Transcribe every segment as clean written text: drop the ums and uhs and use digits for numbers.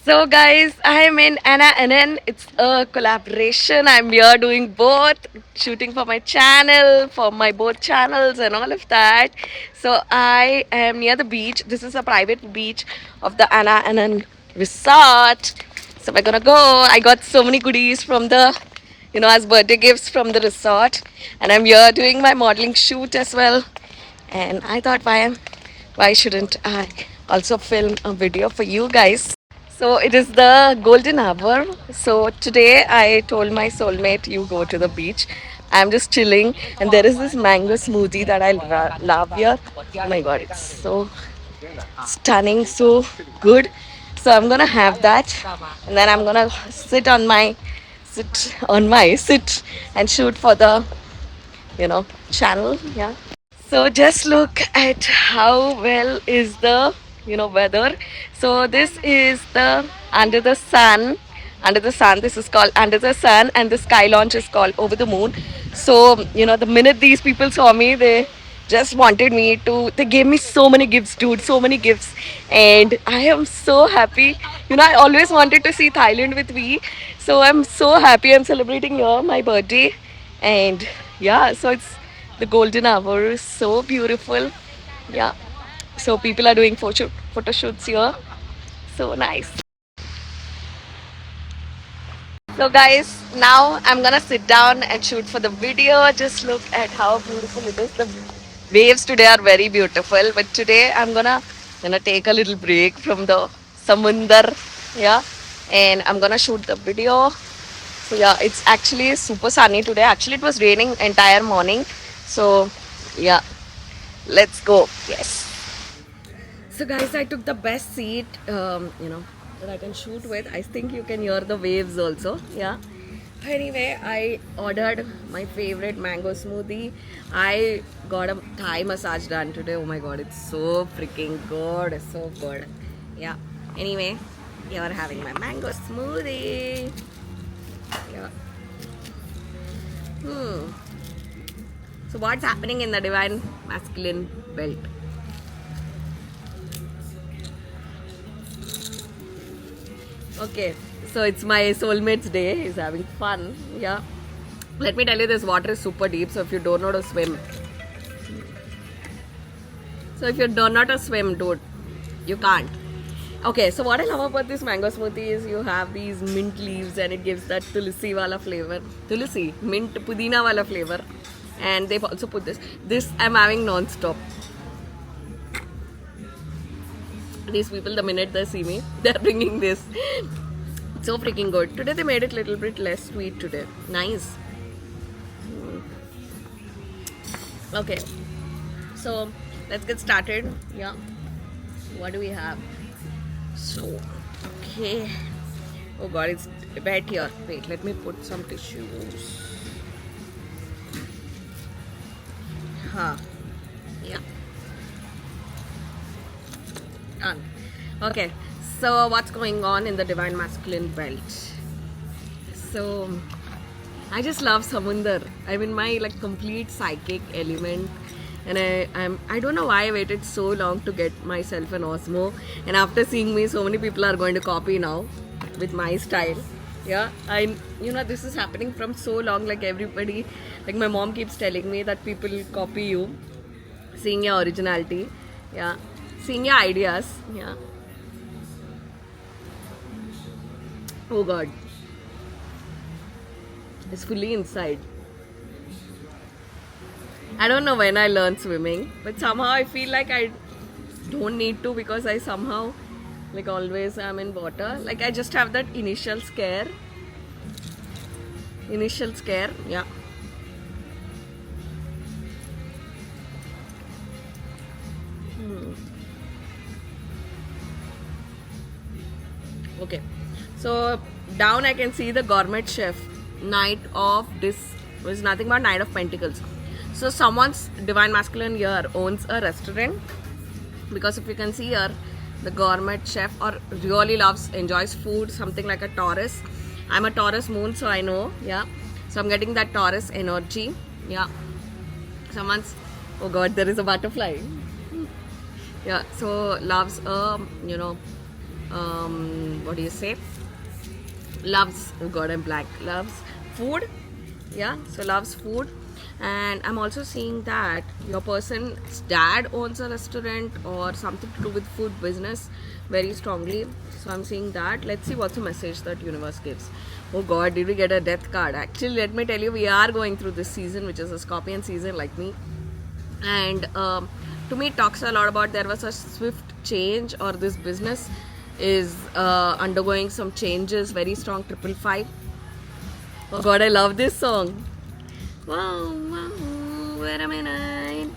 So guys, I'm in Anna NN. It's a collaboration. I'm here doing both, shooting for my channel, for my both channels and all of that. So I am near the beach. This is a private beach of the Anna NN resort. So we're gonna go. I got so many goodies from the, as birthday gifts from the resort. And I'm here doing my modeling shoot as well. And I thought, why shouldn't I also film a video for you guys? So it is the golden hour. So today I told my soulmate, you go to the beach. I'm just chilling, and there is this mango smoothie that I love here. Oh my god, it's so stunning, so good. So I'm gonna have that, and then I'm gonna sit and shoot for the channel. Yeah. So just look at how well is the weather. So this is the under the sun. Under the sun. This is called under the sun, and the sky launch is called over the moon. So the minute these people saw me, they just wanted me to. They gave me so many gifts, dude. So many gifts, and I am so happy. I always wanted to see Thailand with me, so I'm so happy. I'm celebrating here my birthday, and yeah, so it's the golden hour is so beautiful. Yeah. So people are doing photo shoots here. So nice. So guys, now I'm gonna sit down and shoot for the video. Just look at how beautiful it is. The waves today are very beautiful. But today I'm gonna take a little break from the samundar. Yeah. And I'm gonna shoot the video. So yeah, it's actually super sunny today. Actually it was raining entire morning. So yeah, let's go. Yes. So guys, I took the best seat, that I can shoot with. I think you can hear the waves also. Yeah. Anyway, I ordered my favorite mango smoothie. I got a Thai massage done today. Oh my god, it's so freaking good. It's so good. Yeah. Anyway, you're having my mango smoothie. Yeah. So what's happening in the divine masculine belt? Okay, so it's my soulmate's day. He's having fun. Yeah. Let me tell you, this water is super deep. So if you don't know how to swim, dude, you can't. Okay, so what I love about this mango smoothie is you have these mint leaves and it gives that tulsi wala flavor. Tulsi, mint, pudina wala flavor. And they've also put this. This I'm having non-stop. These people, the minute they see me, they're bringing this. So freaking good. Today they made it a little bit less sweet today. Nice. Okay. So let's get started. Yeah. What do we have? So, okay. Oh god, it's wet here. Wait, let me put some tissues. Huh. Yeah. Done. Okay, so what's going on in the divine masculine belt? So I just love samundar. I'm in my complete psychic element, and I don't know why I waited so long to get myself an Osmo, and after seeing me, so many people are going to copy now with my style. Yeah, this is happening from so long. Everybody, my mom keeps telling me that people copy you, seeing your originality. Yeah, seeing your ideas. Yeah. Oh god, it's fully inside. I don't know when I learned swimming, but somehow I feel like I don't need to because I somehow like always am in water. Like I just have that initial scare. Yeah. Okay, so down I can see the gourmet chef. Knight of this was nothing but Knight of Pentacles. So someone's divine masculine here owns a restaurant, because if you can see here, the gourmet chef or really enjoys food, something like a Taurus. I'm a Taurus moon, so I know, yeah. So I'm getting that Taurus energy, yeah. Someone's, oh God, there is a butterfly. Yeah, so loves what do you say? Loves, oh God, I'm black. Loves food, yeah. So loves food, and I'm also seeing that your person's dad owns a restaurant or something to do with food business very strongly. So I'm seeing that. Let's see what's the message that universe gives. Oh God, did we get a death card? Actually, let me tell you, we are going through this season, which is a Scorpion season, like me. And to me, it talks a lot about there was a swift change, or this business is undergoing some changes. Very strong 555. Oh God, I love this song. Wow, wow, where am I?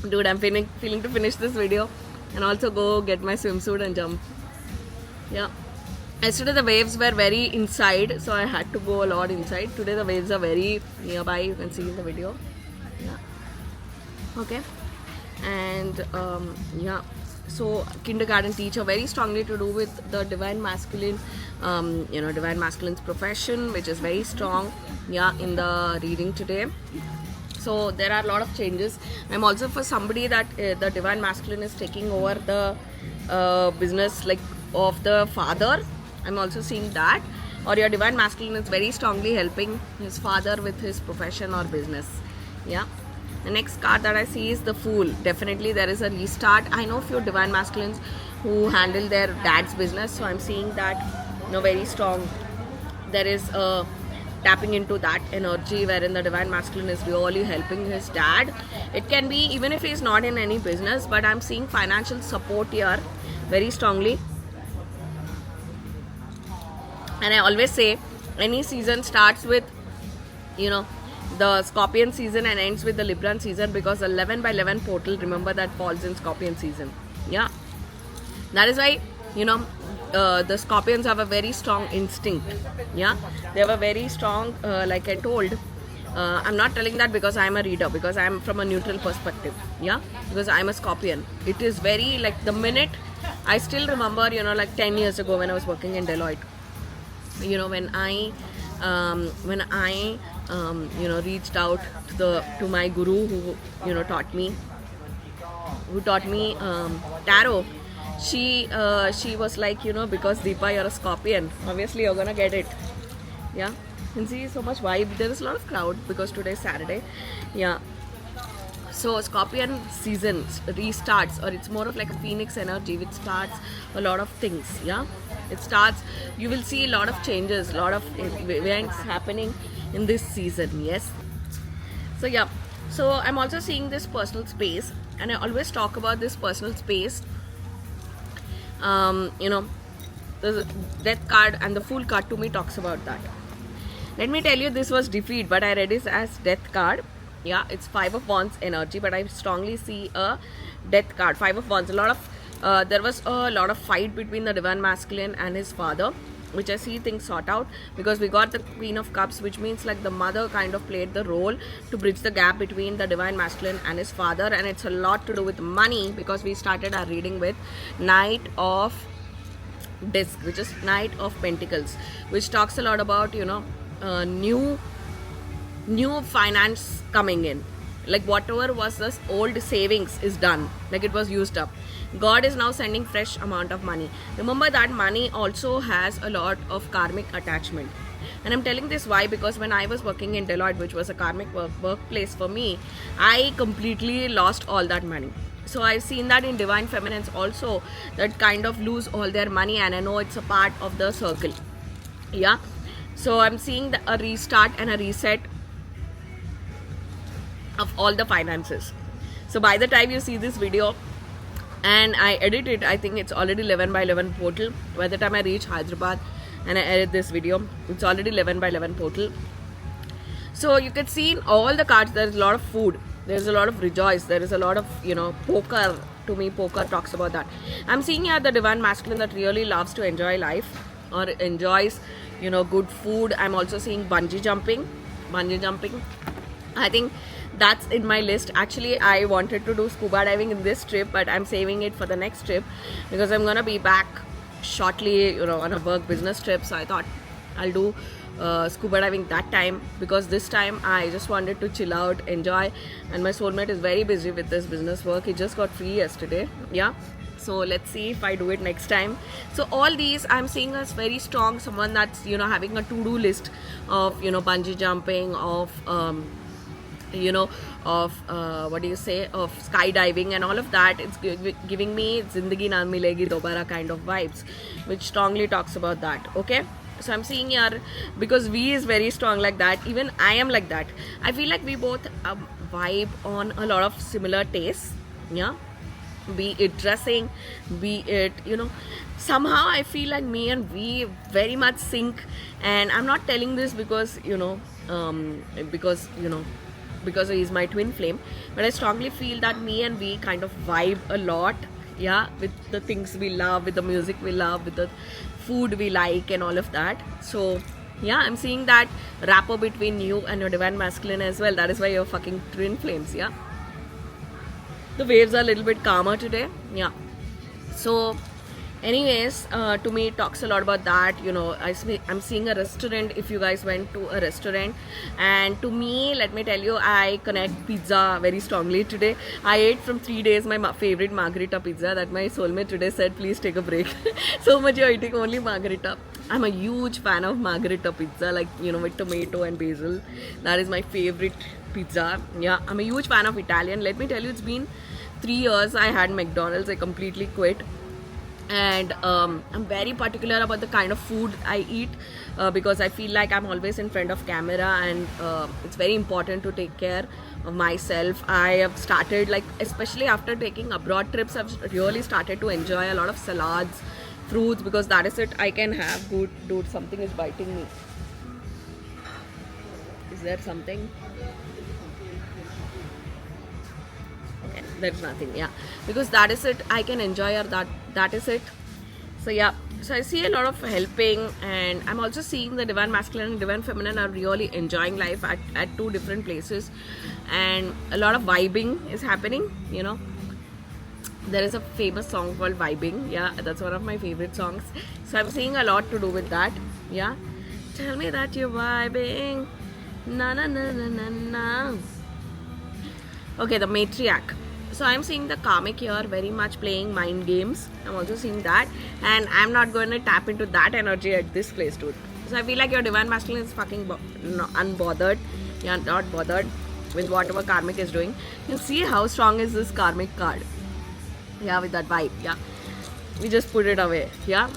Dude, I'm feeling to finish this video and also go get my swimsuit and jump. Yeah. Yesterday the waves were very inside, so I had to go a lot inside. Today the waves are very nearby. You can see in the video. Yeah. Okay. And yeah. So kindergarten teacher, very strongly to do with the divine masculine, divine masculine's profession, which is very strong, yeah, in the reading today. So there are a lot of changes. I'm also for somebody that the divine masculine is taking over the business like of the father. I'm also seeing that, or your divine masculine is very strongly helping his father with his profession or business. Yeah. The next card that I see is the Fool. Definitely there is a restart. I know few divine masculines who handle their dad's business, so I'm seeing that, very strong. There is a tapping into that energy wherein the divine masculine is really helping his dad. It can be even if he's not in any business, but I'm seeing financial support here very strongly. And I always say any season starts with the Scorpion season and ends with the Libran season, because 11 by 11 portal, remember, that falls in Scorpion season. Yeah, that is why the Scorpions have a very strong instinct. Yeah, they have a very strong like I told, I'm not telling that because I'm a reader, because I'm from a neutral perspective. Yeah, because I'm a Scorpion. It is very like the minute I still remember, like 10 years ago when I was working in Deloitte, when I reached out to my guru who taught me tarot. She was like, because Deepa, you're a Scorpion, obviously you're gonna get it. Yeah, you can see so much vibe. There is a lot of crowd because today is Saturday. Yeah. So Scorpion season restarts, or it's more of like a phoenix energy which starts a lot of things. Yeah, it starts, you will see a lot of changes, a lot of events happening in this season. Yes. So yeah, so I'm also seeing this personal space, and I always talk about this personal space. The Death card and the Fool card to me talks about that. Let me tell you, this was defeat, but I read it as Death card. Yeah, it's 5 of Wands energy, but I strongly see a Death card. 5 of Wands. There was a lot of fight between the divine masculine and his father, which I see things sort out, because we got the Queen of Cups, which means like the mother kind of played the role to bridge the gap between the divine masculine and his father, and it's a lot to do with money, because we started our reading with Knight of Disc, which is Knight of Pentacles, which talks a lot about new finance coming in, like whatever was this old savings is done, like it was used up. God is now sending fresh amount of money. Remember that money also has a lot of karmic attachment. And I'm telling this why, because when I was working in Deloitte, which was a karmic workplace for me, I completely lost all that money. So I've seen that in divine feminines also, that kind of lose all their money, and I know it's a part of the circle. Yeah, so I'm seeing a restart and a reset of all the finances. So by the time you see this video and I edit it, I think it's already 11 by 11 portal. By the time I reach Hyderabad and I edit this video, it's already 11 by 11 portal. So you can see in all the cards there's a lot of food, there's a lot of rejoice, there is a lot of, you know, poker. To me, poker talks about that. I'm seeing here the divine masculine that really loves to enjoy life or enjoys, you know, good food. I'm also seeing bungee jumping. I think that's in my list. Actually, I wanted to do scuba diving in this trip, but I'm saving it for the next trip because I'm gonna be back shortly, you know, on a work business trip. So I thought I'll do scuba diving that time, because this time I just wanted to chill out, enjoy, and my soulmate is very busy with this business work. He just got free yesterday. Yeah, so let's see if I do it next time. So all these I'm seeing as very strong, someone that's, you know, having a to-do list of, you know, bungee jumping, of you know, of what do you say, of skydiving and all of that. It's giving me Zindagi Na Milegi Dobara kind of vibes, which strongly talks about that. Okay, so I'm seeing here, because V is very strong like that, even I am like that. I feel like we both vibe on a lot of similar tastes. Yeah, be it dressing, be it, you know, somehow I feel like me and V very much sync. And I'm not telling this because, you know, because he's my twin flame, but I strongly feel that me and we kind of vibe a lot. Yeah, with the things we love, with the music we love, with the food we like and all of that. So yeah, I'm seeing that rapport between you and your divine masculine as well. That is why you're fucking twin flames. Yeah, the waves are a little bit calmer today. Yeah, so anyways, to me it talks a lot about that. You know, I'm seeing a restaurant. If you guys went to a restaurant, and to me, let me tell you, I connect pizza very strongly today. I ate from 3 days my favorite margherita pizza that my soulmate today said, please take a break. So much you're eating only margherita. I'm a huge fan of margherita pizza, like, you know, with tomato and basil. That is my favorite pizza. Yeah, I'm a huge fan of Italian. Let me tell you, it's been 3 years I had McDonald's. I completely quit. And I'm very particular about the kind of food I eat, because I feel like I'm always in front of camera, and it's very important to take care of myself. I have started, like, especially after taking abroad trips, I've really started to enjoy a lot of salads, fruits, because that is it I can have. Dude, something is biting me. Is there something? Okay, there's nothing. Yeah, because that is it I can enjoy, or that is it. So yeah, so I see a lot of helping, and I'm also seeing the divine masculine and divine feminine are really enjoying life at two different places, and a lot of vibing is happening. You know, there is a famous song called Vibing. Yeah, that's one of my favorite songs. So I'm seeing a lot to do with that. Yeah, tell me that you're vibing. Na na na na na na. Okay, the matriarch. So I'm seeing the karmic here very much playing mind games. I'm also seeing that, and I'm not going to tap into that energy at this place, dude. So I feel like your divine masculine is fucking unbothered. You're not bothered with whatever karmic is doing. You see how strong is this karmic card? Yeah, with that vibe. Yeah, we just put it away. Yeah.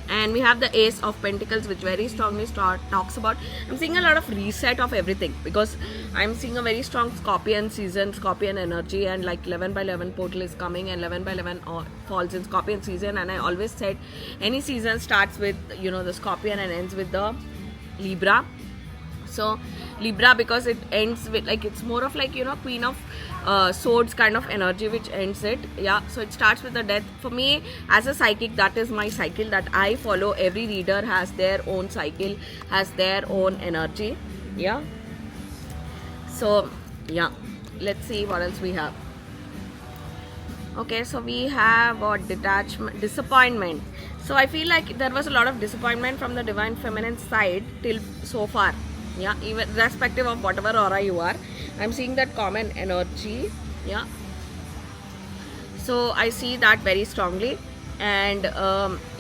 And we have the Ace of Pentacles, which very strongly talks about, I'm seeing a lot of reset of everything, because I'm seeing a very strong Scorpion season, Scorpion energy, and like 11 by 11 portal is coming, and 11 by 11 falls in Scorpion season. And I always said any season starts with, you know, the Scorpion and ends with the Libra. So Libra, because it ends with, like, it's more of like, you know, Queen of Swords kind of energy which ends it. Yeah, so it starts with the death. For me, as a psychic, that is my cycle that I follow. Every reader has their own cycle, has their own energy. Yeah, so yeah, let's see what else we have. Okay, so we have what? Detachment, disappointment. So I feel like there was a lot of disappointment from the divine feminine side till so far. Yeah, even irrespective of whatever aura you are, I'm seeing that common energy. Yeah, so I see that very strongly. And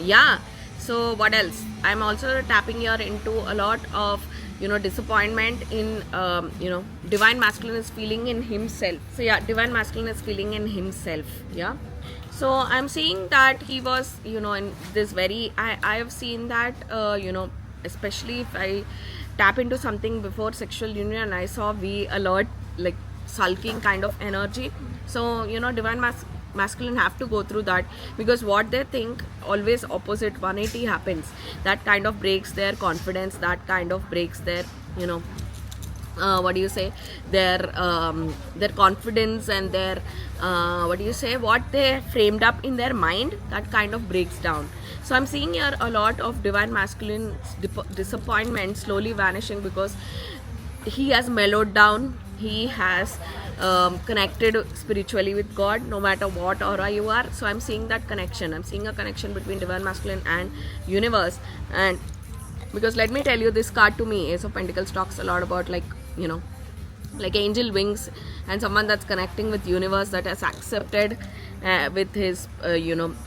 yeah, so what else? I'm also tapping here into a lot of, you know, disappointment in, you know, divine masculine is feeling in himself. So yeah, divine masculine is feeling in himself. Yeah, so I'm seeing that he was, you know, in this very, I have seen that, you know, especially if I tap into something before sexual union, I saw we alert like sulking kind of energy. So divine masculine have to go through that, because what they think always opposite 180 happens. That kind of breaks their confidence, that kind of breaks their what do you say, their confidence, and their what do you say, what they framed up in their mind, that kind of breaks down. So I'm seeing here a lot of divine masculine disappointment slowly vanishing, because he has mellowed down, he has connected spiritually with God, no matter what aura you are. So I'm seeing that connection, I'm seeing a connection between divine masculine and universe. And because let me tell you, this card to me, Ace of Pentacles, talks a lot about like angel wings, and someone that's connecting with universe, that has accepted with his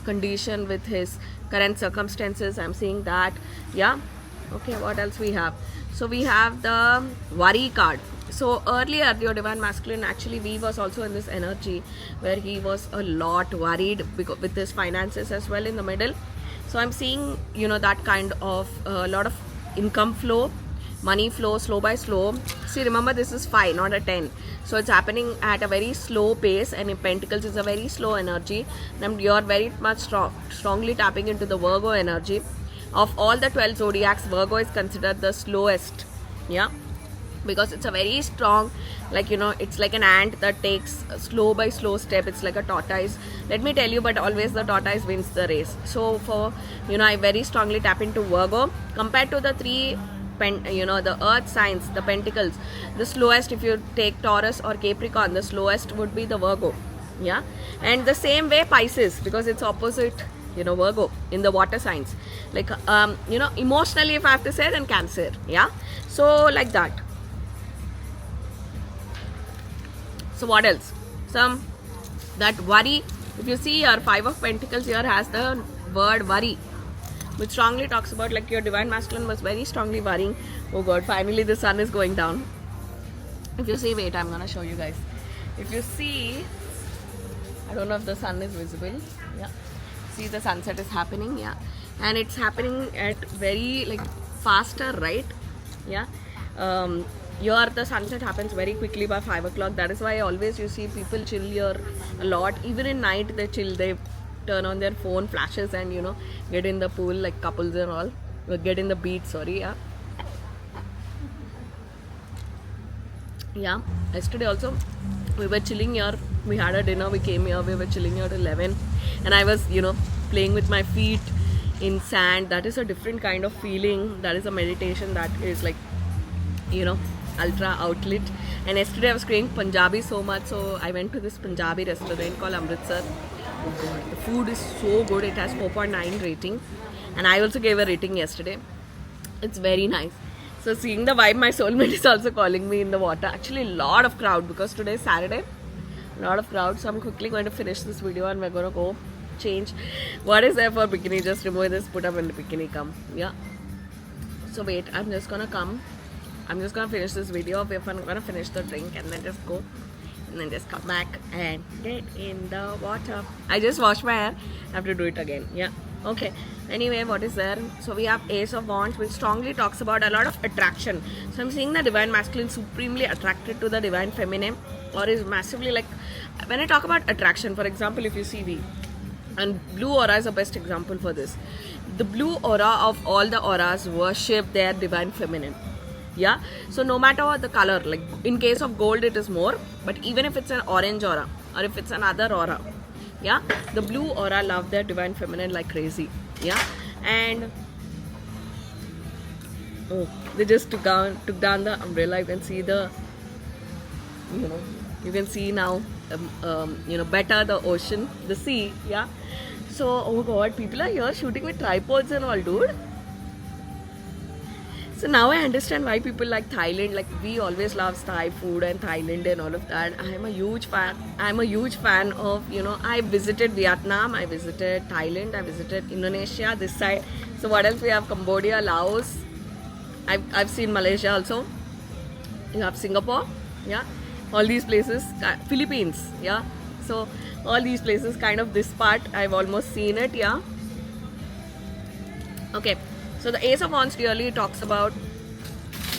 condition, with his current circumstances. I'm seeing that. Yeah. Okay, what else we have? So we have the worry card. So earlier your divine masculine, actually we was also in this energy where he was a lot worried because with his finances as well in the middle. So I'm seeing that kind of a lot of income flow, money flow, slow by slow. See, remember, this is 5, not a 10, so it's happening at a very slow pace, and in Pentacles is a very slow energy, and you're very much strongly tapping into the Virgo energy. Of all the 12 zodiacs, Virgo is considered the slowest. Yeah, because it's a very strong, it's like an ant that takes a slow by slow step. It's like a tortoise, let me tell you, but always the tortoise wins the race. So for I very strongly tap into Virgo compared to the three the earth signs, the Pentacles. The slowest, if you take Taurus or Capricorn, the slowest would be the Virgo. Yeah, and the same way Pisces, because it's opposite Virgo in the water signs. Like emotionally, if I have to say, then Cancer. Yeah, so like that. So what else? Some that worry. If you see your 5 of Pentacles here has the word worry, which strongly talks about like your divine masculine was very strongly worrying. Oh God, finally the sun is going down. If you see, wait, I'm gonna show you guys. If you see, I don't know if the sun is visible. Yeah, see the sunset is happening. Yeah, and it's happening at very like faster, right? Yeah. Here the sunset happens very quickly by 5 o'clock. That is why always you see people chill here a lot. Even in night they chill. They turn on their phone flashes and get in the pool like couples and all. Get in the beach. Sorry. Yeah. Yeah. Yesterday also we were chilling here. We had a dinner. We came here. We were chilling here till 11, and I was playing with my feet in sand. That is a different kind of feeling. That is a meditation. That is like ultra outlet. And yesterday I was craving Punjabi so much, so I went to this Punjabi restaurant called Amritsar. Oh God, the food is so good. It has 4.9 rating, and I also gave a rating yesterday. It's very nice. So seeing the vibe, my soulmate is also calling me in the water. Actually, a lot of crowd because today is Saturday. A lot of crowd. So I'm quickly going to finish this video and we're going to go change. What is there for bikini? Just remove this, put up in the bikini, come. Yeah. So wait, I'm just going to come. I'm just gonna finish this video. If I'm gonna finish the drink and then just go and then just come back and get in the water. I just washed my hair. I have to do it again. Yeah. Okay. Anyway, what is there? So we have Ace of Wands, which strongly talks about a lot of attraction. So I'm seeing the divine masculine supremely attracted to the divine feminine, or is massively like, when I talk about attraction, for example, if you see V, and blue aura is the best example for this. The blue aura of all the auras worship their divine feminine. Yeah, so no matter what the color, like in case of gold it is more, but even if it's an orange aura or if it's another aura, yeah, the blue aura love their divine feminine like crazy. Yeah, and they just took down the umbrella. You can see the you can see now better the ocean, the sea. Yeah, so oh God, people are here shooting with tripods and all, dude. So now I understand why people like Thailand. Like we always love Thai food and Thailand and all of that. I'm a huge fan of I visited Vietnam, I visited Thailand, I visited Indonesia this side. So what else we have? Cambodia, Laos. I've seen Malaysia also. You have Singapore, yeah. All these places, Philippines, yeah. So all these places, kind of this part I've almost seen it, yeah. Okay. So the Ace of Wands really talks about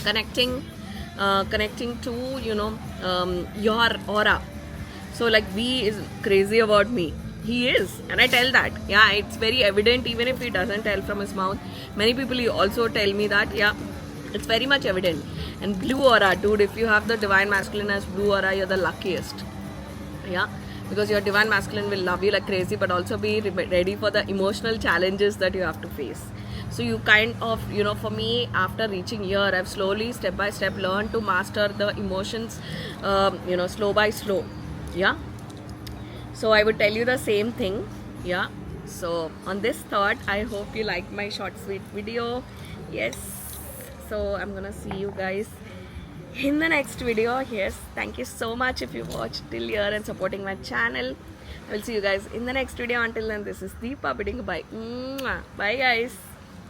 connecting, connecting to, you know, your aura. So like V is crazy about me. He is, and I tell that. Yeah, it's very evident even if he doesn't tell from his mouth. Many people also tell me that. Yeah, it's very much evident. And blue aura, dude. If you have the divine masculine as blue aura, you're the luckiest. Yeah, because your divine masculine will love you like crazy, but also be ready for the emotional challenges that you have to face. So you kind of, you know, for me, after reaching here, I've slowly, step by step, learned to master the emotions, you know, slow by slow. Yeah, so I would tell you the same thing. Yeah, so on this thought, I hope you like my short sweet video. Yes, so I'm gonna see you guys in the next video. Yes, thank you so much if you watched till here and supporting my channel. I will see you guys in the next video. Until then, this is Deepa bidding bye. Bye guys.